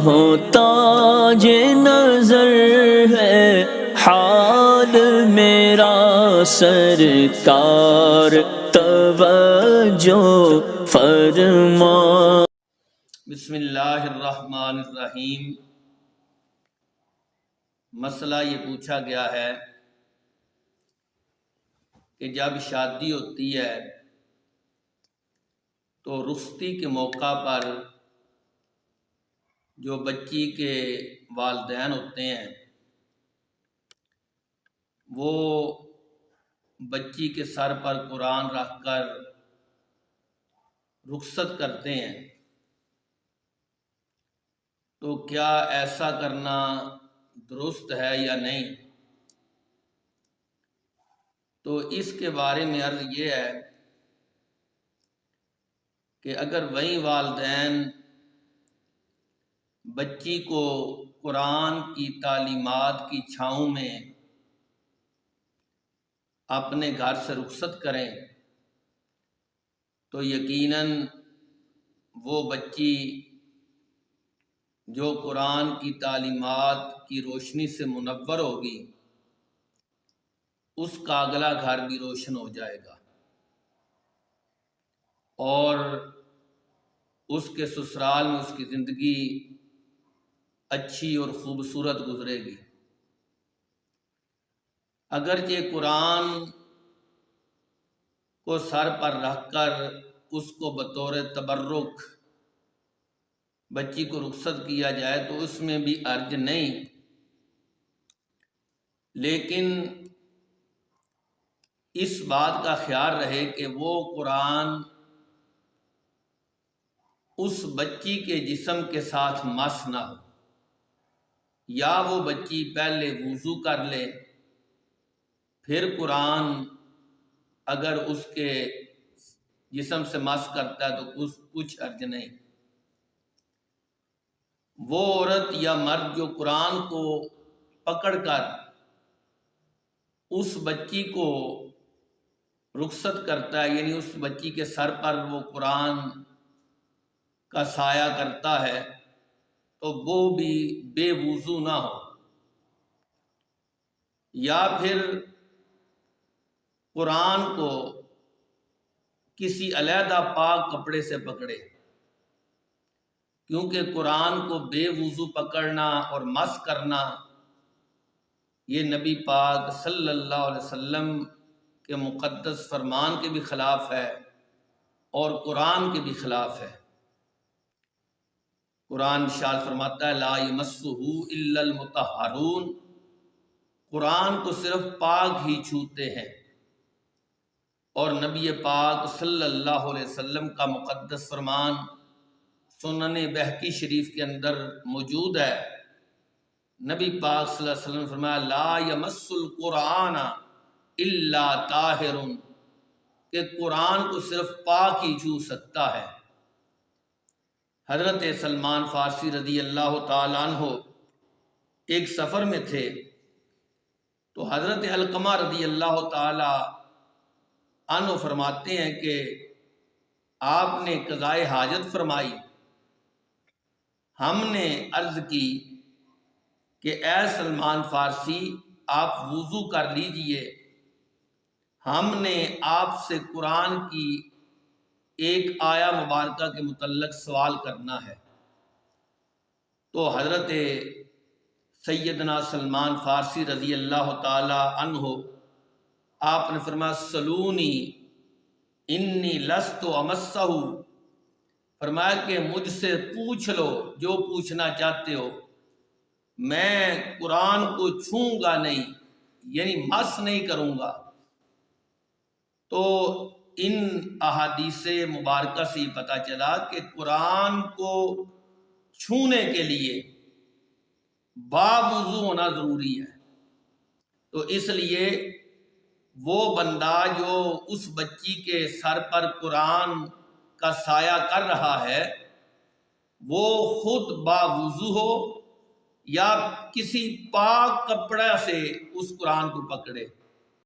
ہو تاج نظر ہے حال میرا سرکار توجہ فرما۔ بسم اللہ الرحمن الرحیم۔ مسئلہ یہ پوچھا گیا ہے کہ جب شادی ہوتی ہے تو رخصتی کے موقع پر جو بچی کے والدین ہوتے ہیں وہ بچی کے سر پر قرآن رکھ کر رخصت کرتے ہیں، تو کیا ایسا کرنا درست ہے یا نہیں؟ تو اس کے بارے میں عرض یہ ہے کہ اگر وہی والدین بچی کو قرآن کی تعلیمات کی چھاؤں میں اپنے گھر سے رخصت کریں تو یقیناً وہ بچی جو قرآن کی تعلیمات کی روشنی سے منور ہوگی اس کا اگلا گھر بھی روشن ہو جائے گا اور اس کے سسرال میں اس کی زندگی اچھی اور خوبصورت گزرے گی۔ اگرچہ قرآن کو سر پر رکھ کر اس کو بطور تبرک بچی کو رخصت کیا جائے تو اس میں بھی حرج نہیں، لیکن اس بات کا خیال رہے کہ وہ قرآن اس بچی کے جسم کے ساتھ مس نہ ہو، یا وہ بچی پہلے وضو کر لے پھر قرآن اگر اس کے جسم سے مس کرتا ہے تو کچھ حرج نہیں۔ وہ عورت یا مرد جو قرآن کو پکڑ کر اس بچی کو رخصت کرتا ہے، یعنی اس بچی کے سر پر وہ قرآن کا سایہ کرتا ہے، تو وہ بھی بے وضو نہ ہو، یا پھر قرآن کو کسی علیحدہ پاک کپڑے سے پکڑے، کیونکہ قرآن کو بے وضو پکڑنا اور مس کرنا یہ نبی پاک صلی اللہ علیہ وسلم کے مقدس فرمان کے بھی خلاف ہے اور قرآن کے بھی خلاف ہے۔ قرآن ارشاد فرماتا ہے لا یمسہ الا المطہرون، قرآن کو صرف پاک ہی چھوتے ہیں، اور نبی پاک صلی اللہ علیہ وسلم کا مقدس فرمان سنن بہقی شریف کے اندر موجود ہے۔ نبی پاک صلی اللہ علیہ وسلم نے فرمایا لا یمس القرآن الا طاہر، کہ قرآن کو صرف پاک ہی چھو سکتا ہے۔ حضرت سلمان فارسی رضی اللہ تعالیٰ عنہ ایک سفر میں تھے تو حضرت علقمہ رضی اللہ تعالیٰ عنہ فرماتے ہیں کہ آپ نے قضائے حاجت فرمائی، ہم نے عرض کی کہ اے سلمان فارسی آپ وضو کر لیجئے، ہم نے آپ سے قرآن کی ایک آیہ مبارکہ کے متعلق سوال کرنا ہے۔ تو حضرت سیدنا سلمان فارسی رضی اللہ تعالی عنہ آپ نے فرمایا سلونی انی لست امسہ، فرمایا کہ مجھ سے پوچھ لو جو پوچھنا چاہتے ہو، میں قرآن کو چھوں گا نہیں، یعنی مس نہیں کروں گا۔ تو ان احادیث مبارکہ سے پتہ چلا کہ قرآن کو چھونے کے لیے باوضو ہونا ضروری ہے۔ تو اس لیے وہ بندہ جو اس بچی کے سر پر قرآن کا سایہ کر رہا ہے وہ خود باوضو ہو یا کسی پاک کپڑے سے اس قرآن کو پکڑے۔